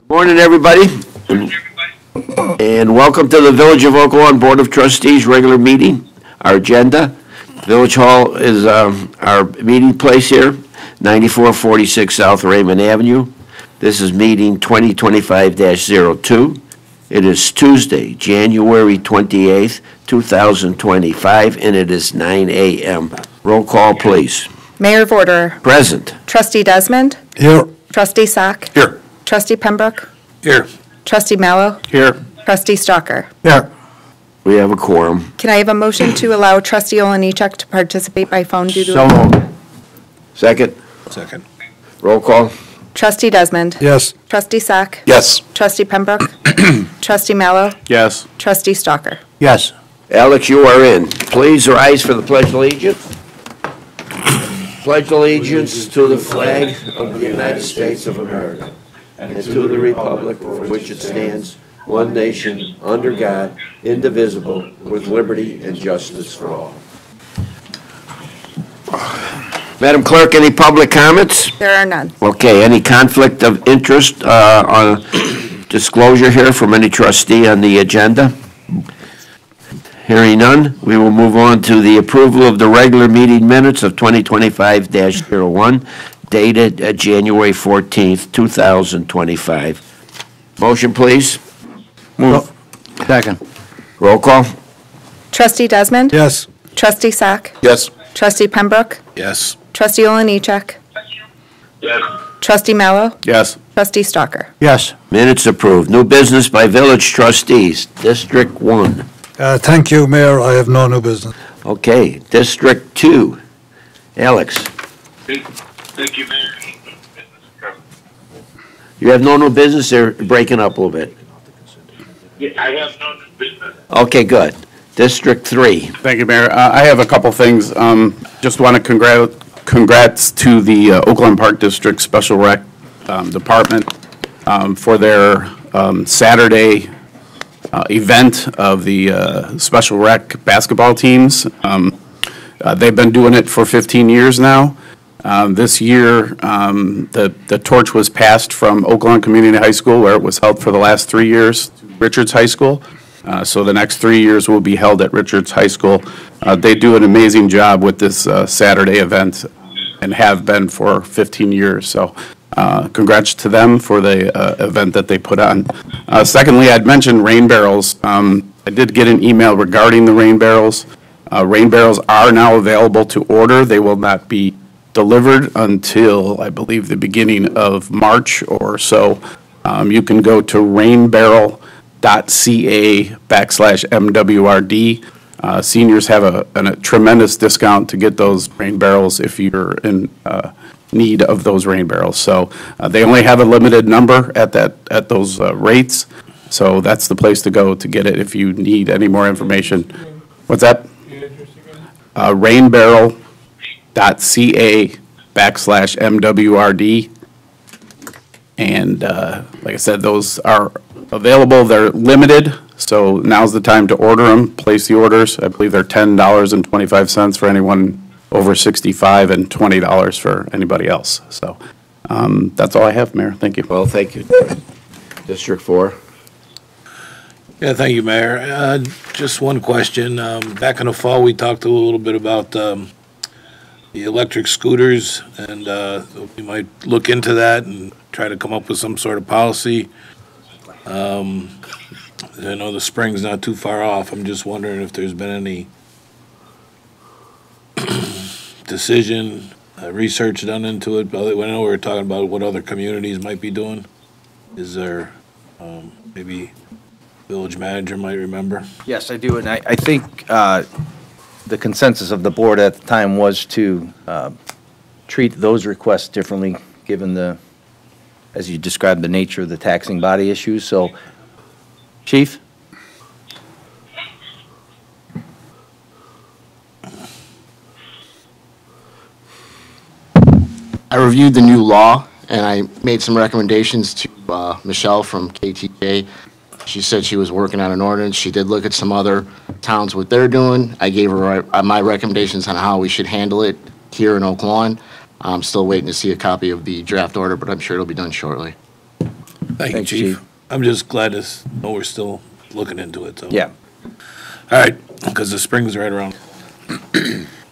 Morning, everybody, and welcome to the Village of Oak Lawn Board of Trustees regular meeting. Our agenda, Village Hall is our meeting place here, 9446 South Raymond Avenue. This is meeting 2025-02. It is Tuesday, January 28th, 2025, and it is 9 a.m. Roll call, please. Mayor Vorder. Present. Trustee Desmond. Here. Trustee Sack. Here. Trustee Pembroke. Here. Trustee Mallow. Here. Trustee Stalker. Here. We have a quorum. Can I have a motion to allow Trustee Olenichuk to participate by phone due to... So moved. Second. Second. Roll call. Trustee Desmond. Yes. Trustee Sack. Yes. Trustee Pembroke. Trustee Mallow. Yes. Trustee Stalker. Yes. Alex, you are in. Please rise for the Pledge of Allegiance. Pledge allegiance to the flag of the United States of America and to the republic for which it stands, one nation, under God, indivisible, with liberty and justice for all. Madam Clerk, any public comments? There are none. Okay, any conflict of interest on disclosure here from any trustee on the agenda? Hearing none, we will move on to the approval of the regular meeting minutes of 2025-01, dated January 14th, 2025. Motion, please. Move. Second. Roll call. Trustee Desmond. Yes. Trustee Sack. Yes. Trustee Pembroke. Yes. Trustee Olenichuk. Yes. Trustee Mallow. Yes. Trustee Stalker. Yes. Minutes approved. New business by village trustees, District 1. Thank you, Mayor. I have no new business. Okay, District 2. Alex, Thank you, Mayor. you have no new business? They're breaking up a little bit. Yeah, I have no new business. Okay, good. District 3. Thank you, Mayor. I have a couple things. Just want to congrats to the Oakland Park District Special Rec Department for their Saturday event of the Special Rec basketball teams. They've been doing it for 15 years now. This year, the torch was passed from Oakland Community High School, where it was held for the last 3 years, to Richards High School. So the next 3 years will be held at Richards High School. They do an amazing job with this Saturday event and have been for 15 years. So congrats to them for the event that they put on. Secondly, I'd mentioned rain barrels. I did get an email regarding the rain barrels. Rain barrels are now available to order. They will not be delivered until, I believe, the beginning of March or so. You can go to rainbarrel.ca/MWRD. Seniors have a tremendous discount to get those rain barrels if you're in need of those rain barrels. So they only have a limited number at those rates. So that's the place to go to get it if you need any more information. What's that? rainbarrel.ca/MWRD. And like I said, those are available. They're limited, so now's the time to order them, place the orders. I believe they're $10.25 for anyone over 65 and $20 for anybody else. So that's all I have, Mayor. Thank you. Well, thank you. District 4. Yeah, thank you, Mayor. Just one question. Back in the fall, we talked a little bit about the electric scooters, and we might look into that and try to come up with some sort of policy. I know the spring's not too far off. I'm just wondering if there's been any decision, research done into it. I know we were talking about what other communities might be doing. Is there maybe village manager might remember? Yes, I do, and I think the consensus of the board at the time was to treat those requests differently, given the, as you described, the nature of the taxing body issues. So, Chief? I reviewed the new law, and I made some recommendations to Michelle from KTJ. She said she was working on an ordinance. She did look at some other towns, what they're doing. I gave her my recommendations on how we should handle it here in Oak Lawn. I'm still waiting to see a copy of the draft order, but I'm sure it'll be done shortly. Thank you, Thanks, Chief. Chief. I'm just glad to know we're still looking into it, so. Yeah. All right, because the spring's right around.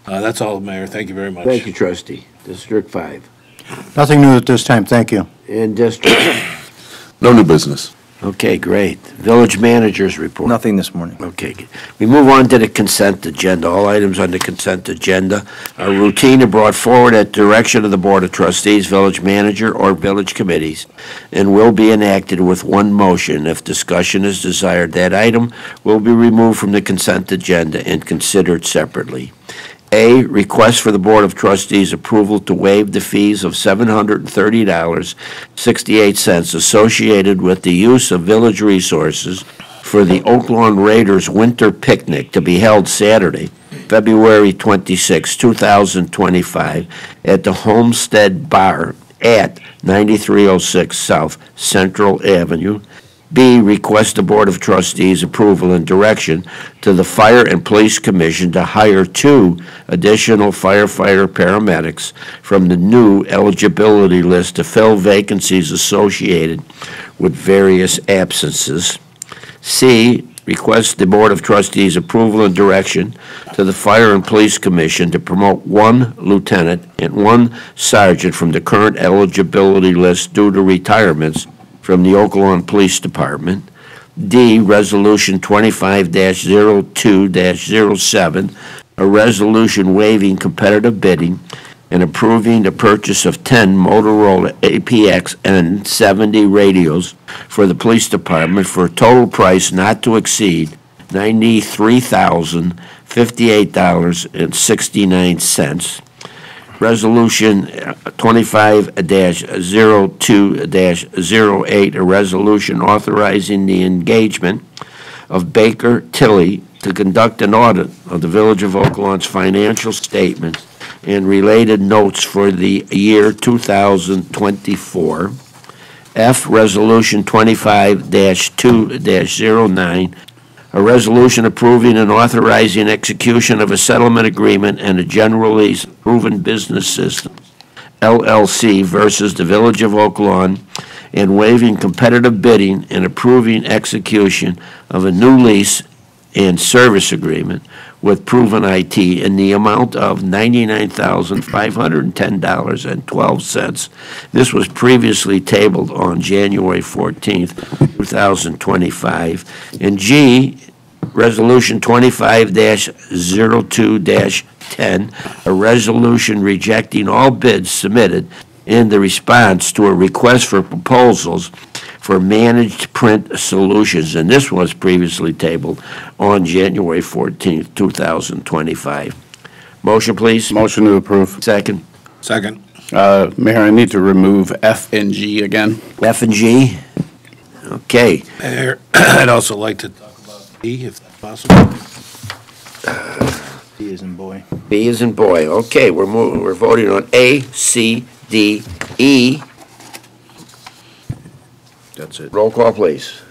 That's all, Mayor. Thank you very much. Thank you, trustee. District 5. Nothing new at this time, thank you. And District, No new business. okay, great. Village managers report. Nothing this morning. Okay, we move on to the consent agenda. All items on the consent agenda are routine and brought forward at direction of the Board of Trustees, village manager, or village committees, and will be enacted with one motion. If discussion is desired, that item will be removed from the consent agenda and considered separately. A, request for the Board of Trustees approval to waive the fees of $730.68 associated with the use of village resources for the Oak Lawn Raiders Winter Picnic to be held Saturday, February 26, 2025, at the Homestead Bar at 9306 South Central Avenue. B, request the Board of Trustees approval and direction to the Fire and Police Commission to hire 2 additional firefighter paramedics from the new eligibility list to fill vacancies associated with various absences. C, request the Board of Trustees approval and direction to the Fire and Police Commission to promote 1 lieutenant and 1 sergeant from the current eligibility list due to retirements from the Oak Lawn Police Department. D, Resolution 25-02-07, a resolution waiving competitive bidding and approving the purchase of 10 Motorola APX N70 radios for the police department for a total price not to exceed $93,058.69. Resolution 25-02-08, a resolution authorizing the engagement of Baker Tilly to conduct an audit of the Village of Oak Lawn's financial statements and related notes for the year 2024. F, Resolution 25-2-09, a resolution approving and authorizing execution of a settlement agreement and a general lease proven business system, LLC versus the Village of Oak Lawn, and waiving competitive bidding and approving execution of a new lease and service agreement with Proven IT in the amount of $99,510.12. This was previously tabled on January 14th, 2025. And G, Resolution 25-02-10, a resolution rejecting all bids submitted in the response to a request for proposals for managed print solutions, and this was previously tabled on January 14th, 2025. Motion, please. Motion to approve. Second. Second. Mayor, I need to remove F and G again. F and G. Okay. Mayor, I'd also like to talk about E, if that's possible. D as in boy. B as in boy. Okay, we're voting on A, C, D, E. That's it. Roll call, please.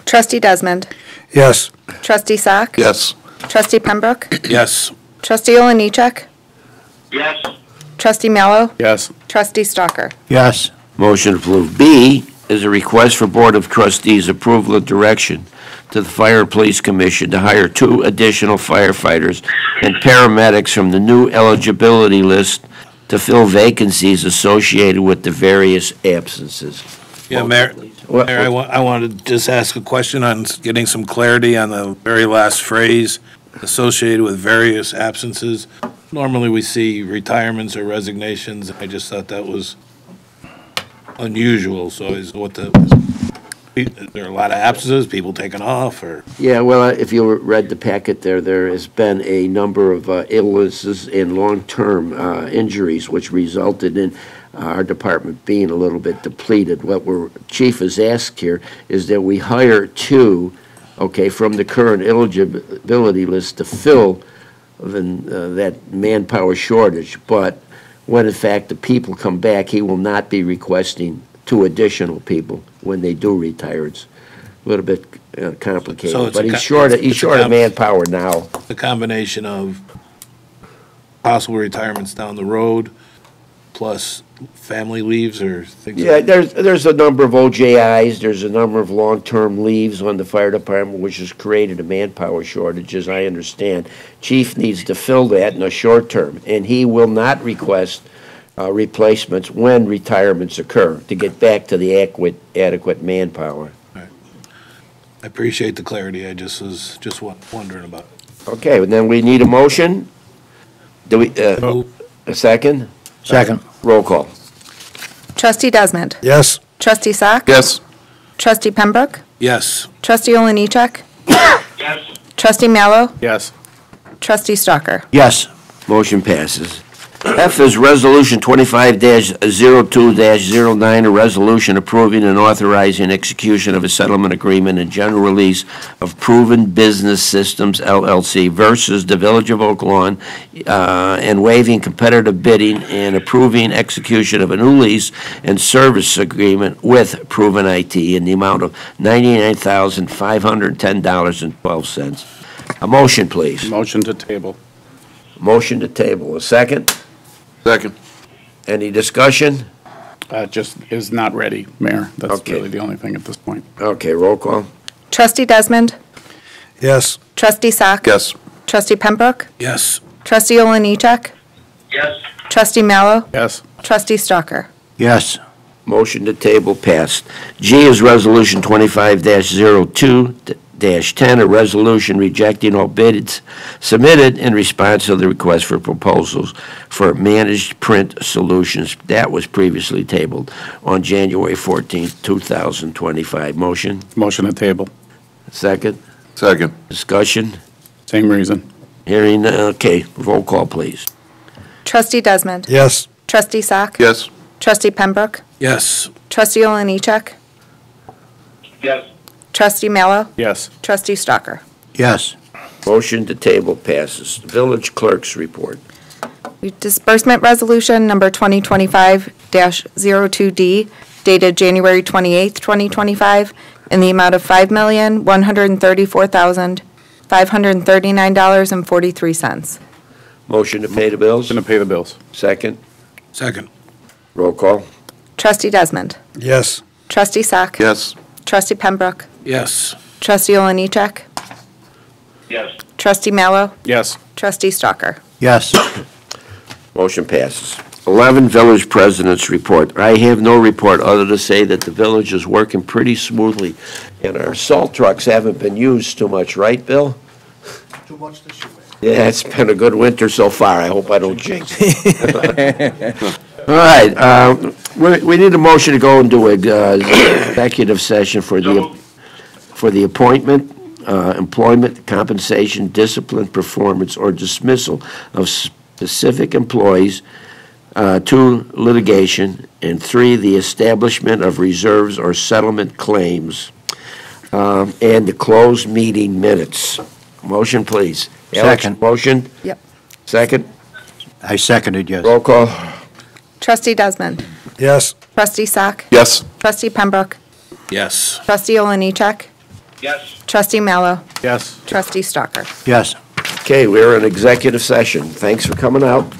Trustee Desmond. Yes. Trustee Sack. Yes. Trustee Pembroke. Yes. Trustee Oliniechek. Yes. Trustee Mallow. Yes. Trustee Stalker. Yes, Motion approved. B is a request for Board of Trustees approval of direction to the Fire and Police Commission to hire 2 additional firefighters and paramedics from the new eligibility list to fill vacancies associated with the various absences. Yeah, Mayor, What- Mayor, I wanted to just ask a question on getting some clarity on the very last phrase, associated with various absences. Normally, we see retirements or resignations. I just thought that was unusual, so is there are a lot of absences, people taking off, or? Yeah, well, if you read the packet there has been a number of illnesses and long-term injuries which resulted in our department being a little bit depleted. What Chief has asked here is that we hire 2, okay, from the current eligibility list to fill that manpower shortage. But when in fact the people come back, he will not be requesting 2 additional people when they do retire. It's a little bit complicated, So it's but a he's short of manpower now. The combination of possible retirements down the road plus family leaves or things? Yeah, there's a number of OJIs, there's a number of long-term leaves on the fire department, which has created a manpower shortage, as I understand. Chief needs to fill that in a short term, and he will not request replacements when retirements occur to get back to the adequate manpower. I appreciate the clarity. I just was wondering about it. Okay, and then we need a motion. Do we, Move. a second? Second. Roll call. Trustee Desmond. Yes. Trustee Sack. Yes. Trustee Pembroke. Yes. Trustee Oliniechek. Yes. Trustee Mallow. Yes. Trustee Stalker. Yes. Motion passes. F is Resolution 25-02-09, a resolution approving and authorizing execution of a settlement agreement and general release of Proven Business Systems LLC versus the Village of Oak Lawn, and waiving competitive bidding and approving execution of a new lease and service agreement with Proven IT in the amount of $99,510.12. A motion, please. Motion to table. Motion to table. A second? Second. Any discussion? Just is not ready, Mayor. That's Okay. really the only thing at this point. Okay, roll call. Trustee Desmond. Yes. Trustee Sack. Yes. Trustee Pembroke. Yes. Trustee Oliniechek. Yes. Trustee Mallow. Yes. Trustee Stalker. Yes. Motion to table passed. G is Resolution 25-02-10, a resolution rejecting all bids submitted in response to the request for proposals for managed print solutions. That was previously tabled on January 14th, 2025. Motion? Motion to table. Second? Second. Discussion? Same reason. Hearing, okay, roll call, please. Trustee Desmond. Yes. Trustee Sack. Yes. Trustee Pembroke. Yes. Trustee Oliniechek. Yes. Trustee Mallow. Yes. Trustee Stalker. Yes. Motion to table passes. Village Clerk's report. Disbursement Resolution Number 2025-02D dated January 28th, 2025, in the amount of $5,134,539.43. Motion to pay the bills? Motion to pay the bills. Second? Second. Roll call. Trustee Desmond. Yes. Trustee Sack. Yes. Trustee Pembroke. Yes. Trustee Oliniechek. Yes. Trustee Mallow. Yes. Trustee Stalker. Yes. Motion passes. 11, Village President's Report. I have no report other to say that the village is working pretty smoothly, and our salt trucks haven't been used too much, right, Bill? Too much this year. Yeah, it's been a good winter so far. I hope I don't jinx it. All right, we need a motion to go into executive session for the appointment, employment, compensation, discipline, performance, or dismissal of specific employees, 2, litigation, and 3, the establishment of reserves or settlement claims, and the closed meeting minutes. Motion, please. Alex, Second. motion? Yep. Second? I seconded, yes. Roll call. Trustee Desmond. Yes. Trustee Sack. Yes. Trustee Pembroke. Yes. Trustee Oliniechek. Yes. Trustee Mallow. Yes. Trustee Stalker. Yes. Okay, we're in executive session. Thanks for coming out.